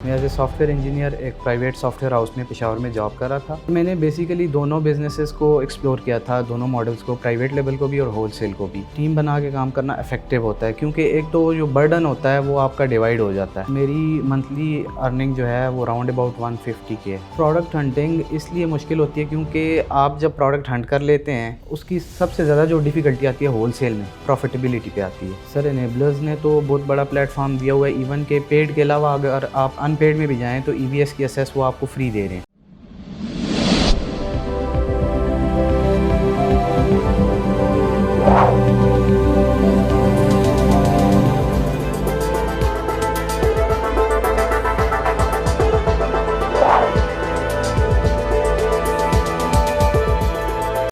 मैं as a software engineer एक private software house में पेशावर में जॉब कर रहा था। मैंने बेसिकली दोनों बिजनेसेस को एक्सप्लोर किया था, दोनों मॉडल्स को, प्राइवेट लेवल को भी और होलसेल को भी। टीम बना के काम करना इफेक्टिव होता है क्योंकि एक तो जो बर्डन होता है वो आपका डिवाइड हो जाता है। मेरी मंथली अर्निंग जो है वो राउंड अबाउट 150 के है। प्रोडक्ट हंटिंग इसलिए मुश्किल होती है क्योंकि आप जब प्रोडक्ट हंट कर लेते हैं उसकी सबसे ज़्यादा जो डिफ़िकल्टी आती है होलसेल में प्रॉफिटेबिलिटी पे आती है। सर इनेबलर्स ने तो बहुत बड़ा प्लेटफॉर्म दिया हुआ है। इवन के पेड के अलावा अगर आप अनपेड में भी जाएँ तो EVS की एसेस वो आपको फ्री दे रहे हैं।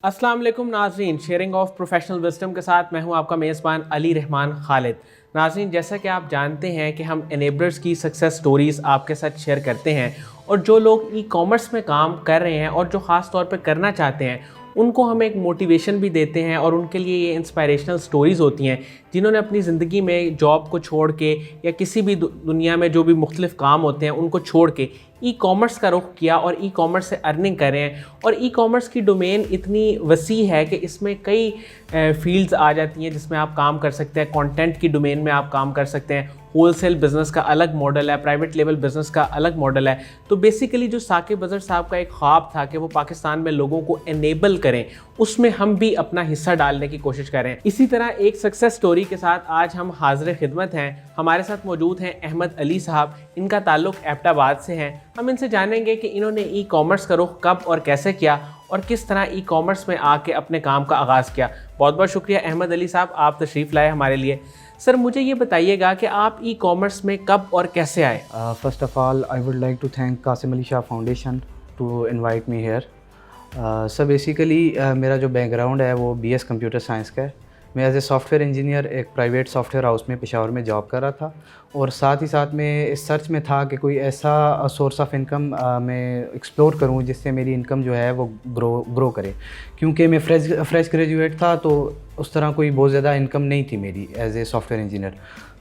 अस्सलाम वालेकुम नाज़रीन, शेयरिंग ऑफ प्रोफेशनल विजडम के साथ मैं हूं आपका मेज़बान अली रहमान खालिद। नाज़रीन, जैसा कि आप जानते हैं कि हम एनेबलर्स की सक्सेस स्टोरीज़ आपके साथ शेयर करते हैं और जो लोग ई कॉमर्स में काम कर रहे हैं और जो ख़ास तौर पे करना चाहते हैं उनको हम एक मोटिवेशन भी देते हैं और उनके लिए ये इंस्पायरेशनल स्टोरीज़ होती हैं जिन्होंने अपनी ज़िंदगी में जॉब को छोड़ के या किसी भी दुनिया में जो भी मुख्तलिफ काम होते हैं उनको छोड़ के ई कॉमर्स का रुख किया और ई कॉमर्स से अर्निंग कर रहे हैं। और ई कॉमर्स की डोमेन इतनी वसी है कि इसमें कई फील्ड्स आ जाती हैं जिसमें आप काम कर सकते हैं। कंटेंट की डोमेन में आप काम कर सकते हैं, होलसेल बिज़नेस का अलग मॉडल है, प्राइवेट लेवल बिज़नेस का अलग मॉडल है। तो बेसिकली जो साकिब अज़हर साहब का एक ख्वाब था कि वो पाकिस्तान में लोगों को एनेबल करें, उसमें हम भी अपना हिस्सा डालने की कोशिश करें। इसी तरह एक सक्सेस स्टोरी के साथ आज हम हाज़िर खिदमत हैं। हमारे साथ मौजूद हैं अहमद अली साहब, इनका ताल्लुक़ एबटाबाद से है। हम इनसे जानेंगे कि इन्होंने ई कॉमर्स का रुख कब और कैसे किया और किस तरह ई कॉमर्स में आके अपने काम का आगाज़ किया। बहुत बहुत शुक्रिया अहमद अली साहब, आप तशरीफ़ लाए हमारे लिए। सर मुझे ये बताइएगा कि आप ई कॉमर्स में कब और कैसे आए? First of all I would like to thank Kasim Ali Shah foundation to invite me here. Sir basically मेरा जो बैकग्राउंड है वो BS कंप्यूटर साइंस का है। मैं एज ए सॉफ्टवेयर इंजीनियर एक प्राइवेट सॉफ्टवेयर हाउस में पेशावर में जॉब कर रहा था और साथ ही साथ में इस सर्च में था कि कोई ऐसा सोर्स ऑफ इनकम मैं एक्सप्लोर करूं जिससे मेरी इनकम जो है वो ग्रो करे। क्योंकि मैं फ्रेश ग्रेजुएट था तो उस तरह कोई बहुत ज़्यादा इनकम नहीं थी मेरी एज ए सॉफ्टवेयर इंजीनियर।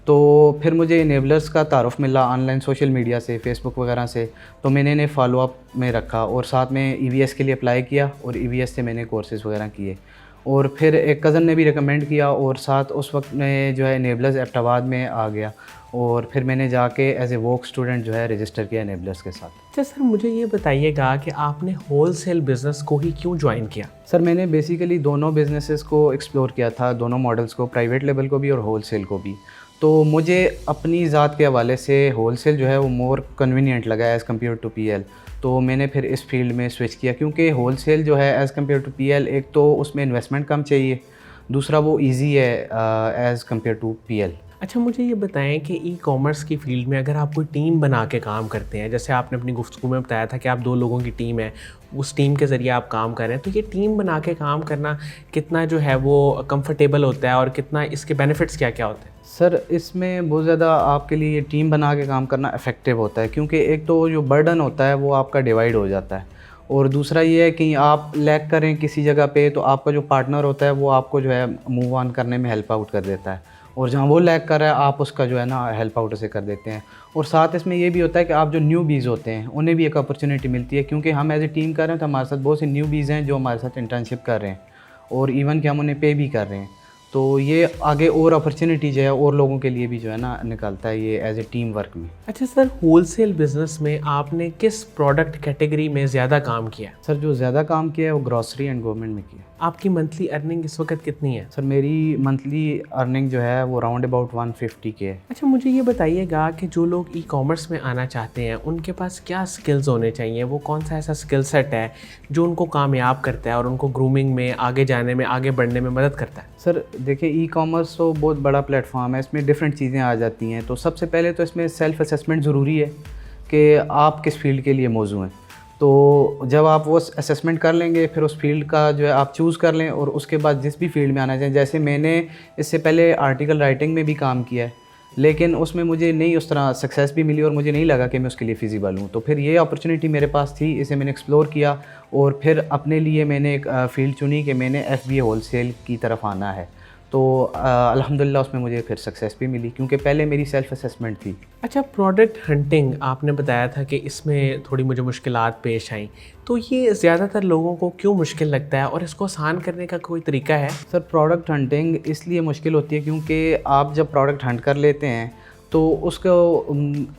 तो फिर मुझे इनेबलर्स का तारुफ़ मिला ऑनलाइन सोशल मीडिया से, फेसबुक वगैरह से। तो मैंने इन्हें फॉलोअप में रखा और साथ में EVS के लिए अप्लाई किया और EVS से मैंने कोर्सेज़ वगैरह किए। और फिर एक कज़न ने भी रिकमेंड किया और साथ उस वक्त में जो है इनेबलर्स एबटाबाद में आ गया और फिर मैंने जाके एज ए वर्क स्टूडेंट जो है रजिस्टर किया इनेबलर्स के साथ। अच्छा सर, मुझे ये बताइएगा कि आपने होलसेल बिज़नेस को ही क्यों ज्वाइन किया? सर मैंने बेसिकली दोनों बिजनेसेस को एक्सप्लोर किया था, दोनों मॉडल्स को, प्राइवेट लेवल को भी और होलसेल को भी। तो मुझे अपनी ज़ात के हवाले से होलसेल जो है वो मोर कन्वीनियंट लगा एज़ कम्पेयर टू PL। तो मैंने फिर इस फील्ड में स्विच किया क्योंकि होलसेल जो है एज़ कम्पेयर टू PL, एक तो उसमें इन्वेस्टमेंट कम चाहिए, दूसरा वो इजी है एज़ कम्पेयर टू PL। अच्छा मुझे ये बताएं कि ई कॉमर्स की फ़ील्ड में अगर आप कोई टीम बना के काम करते हैं, जैसे आपने अपनी गुफ्तगू में बताया था कि आप 2 लोगों की टीम है, उस टीम के ज़रिए आप काम कर रहे हैं, तो ये टीम बना के काम करना कितना जो है वो कंफर्टेबल होता है और कितना इसके बेनिफिट्स क्या क्या होते हैं? सर इसमें बहुत ज़्यादा आपके लिए टीम बना के काम करना इफ़ेक्टिव होता है क्योंकि एक तो जो बर्डन होता है वो आपका डिवाइड हो जाता है और दूसरा ये है कि आप लैग करें किसी जगह पे तो आपका जो पार्टनर होता है वो आपको जो है मूव ऑन करने में हेल्प आउट कर देता है और जहाँ वो लैग कर रहा है आप उसका जो है ना हेल्प आउट उसे कर देते हैं। और साथ इसमें ये भी होता है कि आप जो न्यूबीज़ होते हैं उन्हें भी एक अपॉर्चुनिटी मिलती है क्योंकि हम एज ए टीम कर रहे हैं तो हमारे साथ बहुत से न्यूबीज़ हैं जो हमारे साथ इंटर्नशिप कर रहे हैं और इवन कि हम उन्हें पे भी कर रहे हैं। तो ये आगे और अपॉर्चुनिटी जो है और लोगों के लिए भी जो है ना निकलता है ये एज ए टीम वर्क में। अच्छा सर, होलसेल बिज़नेस में आपने किस प्रोडक्ट कैटेगरी में ज़्यादा काम किया? सर जो ज़्यादा काम किया है वो ग्रॉसरी एंड गवर्नमेंट में किया। आपकी मंथली अर्निंग इस वक्त कितनी है? सर मेरी मंथली अर्निंग जो है वो राउंड अबाउट 150 के है। अच्छा मुझे ये बताइएगा कि जो लोग ई कॉमर्स में आना चाहते हैं उनके पास क्या स्किल्स होने चाहिए? वो कौन सा ऐसा स्किल सेट है जो उनको कामयाब करता है और उनको ग्रूमिंग में, आगे जाने में, आगे बढ़ने में मदद करता है? सर देखिए ई कॉमर्स तो बहुत बड़ा प्लेटफॉर्म है, इसमें डिफरेंट चीज़ें आ जाती हैं। तो सबसे पहले तो इसमें सेल्फ़ असेसमेंट ज़रूरी है कि आप किस फील्ड के लिए मौजू हैं। तो जब आप वो असेसमेंट कर लेंगे फिर उस फील्ड का जो है आप चूज़ कर लें और उसके बाद जिस भी फील्ड में आना चाहिए। जैसे मैंने इससे पहले आर्टिकल राइटिंग में भी काम किया है लेकिन उसमें मुझे नहीं उस तरह सक्सेस भी मिली और मुझे नहीं लगा कि मैं उसके लिए फ़िज़िबल हूँ। तो फिर ये अपॉर्चुनिटी मेरे पास थी, इसे मैंने एक्सप्लोर किया और फिर अपने लिए मैंने एक फ़ील्ड चुनी कि मैंने FBA होलसेल की तरफ आना है। तो अल्हम्दुलिल्लाह उसमें मुझे फिर सक्सेस भी मिली, क्योंकि पहले मेरी सेल्फ असेसमेंट थी। अच्छा, प्रोडक्ट हंटिंग आपने बताया था कि इसमें थोड़ी मुझे मुश्किलात पेश आईं, तो ये ज़्यादातर लोगों को क्यों मुश्किल लगता है और इसको आसान करने का कोई तरीका है? सर प्रोडक्ट हंटिंग इसलिए मुश्किल होती है क्योंकि आप जब प्रोडक्ट हंट कर लेते हैं तो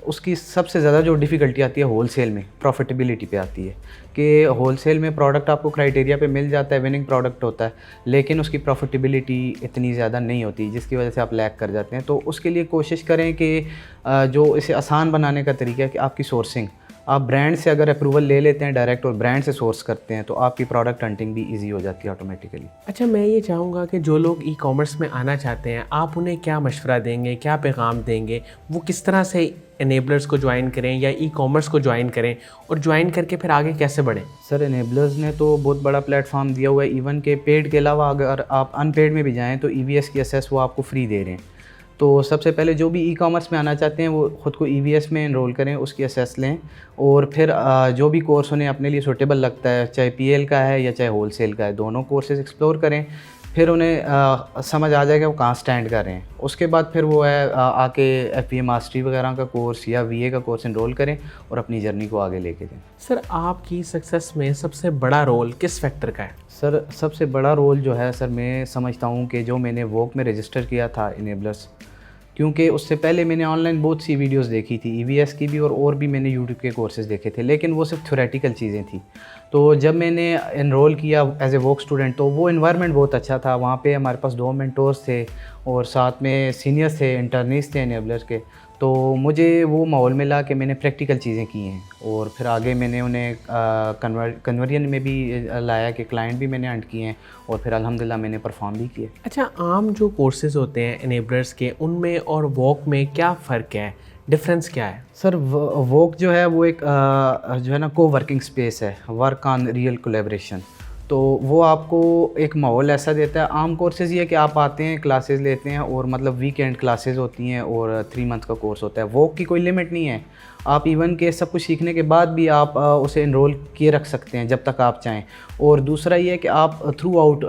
उसकी सबसे ज़्यादा जो डिफ़िकल्टी आती है होलसेल में, प्रॉफिटेबिलिटी पे आती है कि होलसेल में प्रोडक्ट आपको क्राइटेरिया पे मिल जाता है, विनिंग प्रोडक्ट होता है, लेकिन उसकी प्रॉफिटेबिलिटी इतनी ज़्यादा नहीं होती, जिसकी वजह से आप लैग कर जाते हैं। तो उसके लिए कोशिश करें कि जो इसे आसान बनाने का तरीका है कि आपकी सोर्सिंग, आप ब्रांड से अगर अप्रूवल ले लेते हैं डायरेक्ट और ब्रांड से सोर्स करते हैं तो आपकी प्रोडक्ट हंटिंग भी इजी हो जाती है ऑटोमेटिकली। अच्छा, मैं ये चाहूँगा कि जो लोग ई कॉमर्स में आना चाहते हैं, आप उन्हें क्या मशवरा देंगे, क्या पैगाम देंगे? वो किस तरह से इनेबलर्स को ज्वाइन करें या ई कॉमर्स को ज्वाइन करें और ज्वाइन करके फिर आगे कैसे बढ़ें? सर इनेबलर्स ने तो बहुत बड़ा प्लेटफॉर्म दिया हुआ है, इवन के पेड के अलावा अगर आप अनपेड में भी जाएँ तो EVS की एसेस वो आपको फ्री दे रहे हैं। तो सबसे पहले जो भी ई कॉमर्स में आना चाहते हैं वो ख़ुद को EVS में एनरोल करें, उसकी एसेस लें और फिर जो भी कोर्स उन्हें अपने लिए सूटेबल लगता है, चाहे PL का है या चाहे होलसेल का है, दोनों कोर्सेज़ एक्सप्लोर करें। फिर उन्हें समझ आ जाएगा वो कहाँ स्टैंड कर रहे हैं। उसके बाद फिर वो है आके FBA मास्टरी वगैरह का कोर्स या VA का कोर्स एनरोल करें और अपनी जर्नी को आगे लेके जाएं। सर, आपकी सक्सेस में सबसे बड़ा रोल किस फैक्टर का है? सर सबसे बड़ा रोल जो है सर, मैं समझता हूँ कि जो मैंने वोक में रजिस्टर किया था इनेबलर्स, क्योंकि उससे पहले मैंने ऑनलाइन बहुत सी वीडियोस देखी थी, EVS की भी और भी मैंने यूट्यूब के कोर्सेज़ देखे थे, लेकिन वो सिर्फ थ्योरेटिकल चीज़ें थी। तो जब मैंने एनरोल किया एज ए वोक स्टूडेंट तो वो एनवायरनमेंट बहुत अच्छा था। वहाँ पे हमारे पास 2 मेंटोर्स थे और साथ में सीनियर्स थे, इंटर्नीस थे इनेबलर्स के। तो मुझे वो माहौल मिला कि मैंने प्रैक्टिकल चीज़ें की हैं और फिर आगे मैंने उन्हें कन्वर्जन में भी लाया कि क्लाइंट भी मैंने हंट किए हैं और फिर अल्हम्दुलिल्लाह मैंने परफॉर्म भी किए। अच्छा, आम जो कोर्सेज़ होते हैं इनेबलर्स के, उनमें और वॉक में क्या फ़र्क है, डिफरेंस क्या है? सर वोक जो है वो एक जो है ना को वर्किंग स्पेस है, वर्क ऑन रियल कोलैबोरेशन। तो वो आपको एक माहौल ऐसा देता है। आम कोर्सेज़ ये है कि आप आते हैं, क्लासेस लेते हैं और मतलब वीकेंड क्लासेस होती हैं और 3 मंथ का कोर्स होता है। वोक की कोई लिमिट नहीं है, आप इवन के सब कुछ सीखने के बाद भी आप उसे एनरोल किए रख सकते हैं जब तक आप चाहें। और दूसरा ये है कि आप थ्रू आउट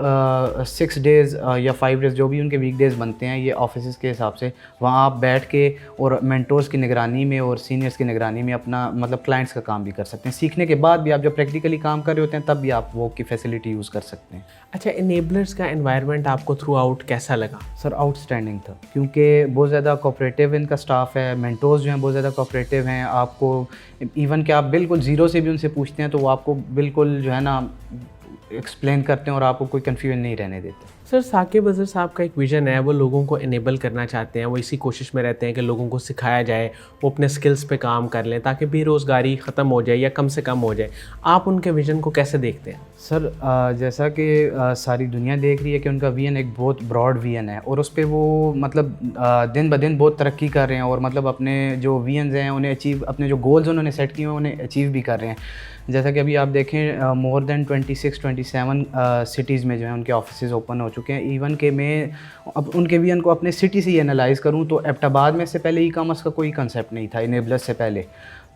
6 डेज़ या 5 डेज़ जो भी उनके वीक डेज़ बनते हैं ये ऑफिस के हिसाब से, वहाँ आप बैठ के और मेंटोर्स की निगरानी में और सीनियर्स की निगरानी में अपना मतलब क्लाइंट्स का काम भी कर सकते हैं। सीखने के बाद भी आप जब प्रैक्टिकली काम कर रहे होते हैं तब भी आप वो की फैसिलिटी यूज़ कर सकते हैं। अच्छा, इनेबलर्स का एनवायरनमेंट आपको थ्रू आउट कैसा लगा? सर आउटस्टैंडिंग था, क्योंकि बहुत ज़्यादा कोऑपरेटिव इनका स्टाफ है, मेंटोर्स जो हैं बहुत ज़्यादा कोऑपरेटिव हैं। आपको इवन कि आप बिल्कुल ज़ीरो से भी उनसे पूछते हैं तो वो आपको बिल्कुल जो है ना एक्सप्लेन करते हैं और आपको कोई कन्फ्यूजन नहीं रहने देते। सर, साकिब अज़हर साहब का एक विज़न है, वो लोगों को इनेबल करना चाहते हैं, वो इसी कोशिश में रहते हैं कि लोगों को सिखाया जाए, वो अपने स्किल्स पे काम कर लें ताकि बेरोज़गारी ख़त्म हो जाए या कम से कम हो जाए। आप उनके विज़न को कैसे देखते हैं? सर जैसा कि सारी दुनिया देख रही है कि उनका विजन एक बहुत ब्रॉड विजन है और उस पे वो मतलब दिन ब दिन बहुत तरक्की कर रहे हैं और मतलब अपने जो विजन्स हैं उन्हें अचीव, अपने जो गोल्स उन्होंने सेट किए हैं उन्हें अचीव भी कर रहे हैं। जैसा कि अभी आप देखें मोर देन 26-27 सिटीज़ में जो है उनके ऑफिसेज़ ओपन हो चुके हैं। इवन कि मैं अब उनके विजन को अपने सिटी से ही एनालाइज़ करूँ तो एबटाबाद में से पहले ई कॉमर्स का कोई कंसेप्ट नहीं था इनेबलर्स से पहले।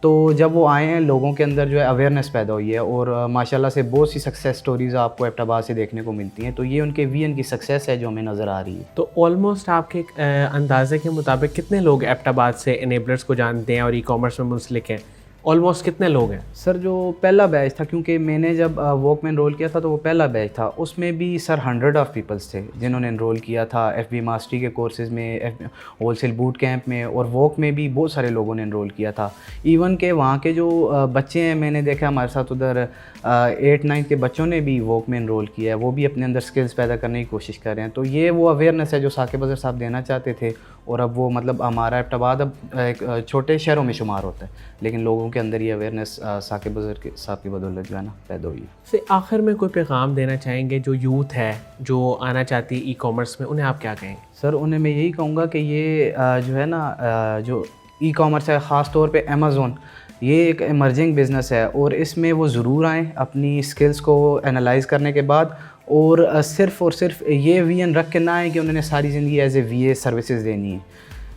तो जब वो आए हैं लोगों के अंदर जो है अवेयरनेस पैदा हुई है और माशाल्लाह से बहुत सी सक्सेस स्टोरीज़ आपको एबटाबाद से देखने को मिलती हैं। तो ये उनके विजन की सक्सेस है जो हमें नज़र आ रही है। तो ऑलमोस्ट आपके अंदाजे के मुताबिक कितने लोग एबटाबाद से इनेबलर्स को जानते हैं और ई कॉमर्स में मुंसलिक हैं? ऑलमोस्ट कितने लोग हैं? सर जो पहला बैच था, क्योंकि मैंने जब वोक में एनरोल किया था तो वो पहला बैच था, उसमें भी सर 100 ऑफ पीपल्स थे जिन्होंने एनरोल किया था। FBA मास्टरी के कोर्सेज़ में, होलसेल बूट कैंप में और वोक में भी बहुत सारे लोगों ने एनरोल किया था। इवन के वहाँ के जो बच्चे हैं मैंने देखा हमारे साथ उधर 8-9 के बच्चों ने भी वोक में एनरोल किया है, वो भी अपने अंदर स्किल्स पैदा करने की कोशिश कर रहे हैं। तो ये वो अवेयरनेस है जो साकिब अज़हर साहब देना चाहते थे और अब वो मतलब हमारा एबटाबाद अब एक छोटे शहरों में शुमार होता है, लेकिन लोगों के अंदर ये अवेयरनेस साकिब अज़हर साहब की बदौलत जो है ना पैदा हुई है। से आखिर में कोई पैगाम देना चाहेंगे जो यूथ है जो आना चाहती है ई कॉमर्स में, उन्हें आप क्या कहेंगे? सर उन्हें मैं यही कहूँगा कि ये जो है ना जो ई कॉमर्स है, ख़ास तौर पे अमेज़ोन, ये एक इमर्जिंग बिज़नेस है और इसमें वो ज़रूर आएँ अपनी स्किल्स को एनालाइज़ करने के बाद और सिर्फ़ ये विजन रख के ना आए कि उन्होंने सारी ज़िंदगी एज़ ए VA सर्विसेज देनी है।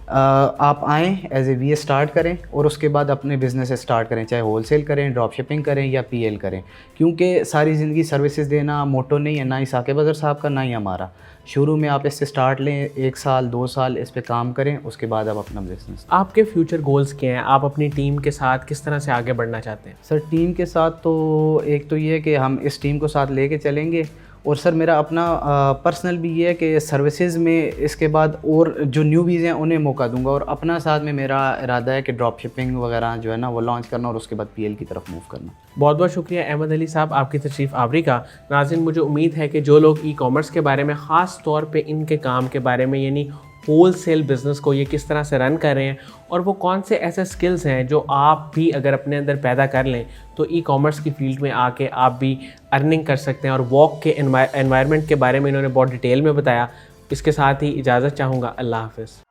आप आएँ एज ए VA स्टार्ट करें और उसके बाद अपने बिज़नेस स्टार्ट करें, चाहे होलसेल करें, ड्रॉप शिपिंग करें या PL करें, क्योंकि सारी ज़िंदगी सर्विसेज देना मोटो नहीं है, ना ही साकिब अज़हर साहब का, ना ही हमारा। शुरू में आप इससे स्टार्ट लें, 1 साल 2 साल इस पे काम करें, उसके बाद आप अपना बिज़नेस। आपके फ्यूचर गोल्स क्या हैं? आप अपनी टीम के साथ किस तरह से आगे बढ़ना चाहते हैं? सर टीम के साथ तो एक तो ये है कि हम इस टीम को साथ लेके चलेंगे, और सर मेरा अपना पर्सनल भी ये है कि सर्विसेज में इसके बाद और जो न्यूबीज़ हैं उन्हें मौका दूंगा, और अपना साथ में मेरा इरादा है कि ड्रॉप शिपिंग वगैरह जो है ना वो लॉन्च करना और उसके बाद PL की तरफ मूव करना। बहुत बहुत शुक्रिया अहमद अली साहब आपकी तशरीफ़ आवरी का। नाज़रीन, मुझे उम्मीद है कि जो लोग ई-कॉमर्स के बारे में, ख़ास तौर पे इनके काम के बारे में, यानी होल सेल बिज़नेस को ये किस तरह से रन कर रहे हैं और वो कौन से ऐसे स्किल्स हैं जो आप भी अगर अपने अंदर पैदा कर लें तो ई-कॉमर्स की फील्ड में आके आप भी अर्निंग कर सकते हैं। और वॉक के एनवायरनमेंट के बारे में इन्होंने बहुत डिटेल में बताया। इसके साथ ही इजाज़त चाहूँगा। अल्लाह हाफ़िज़।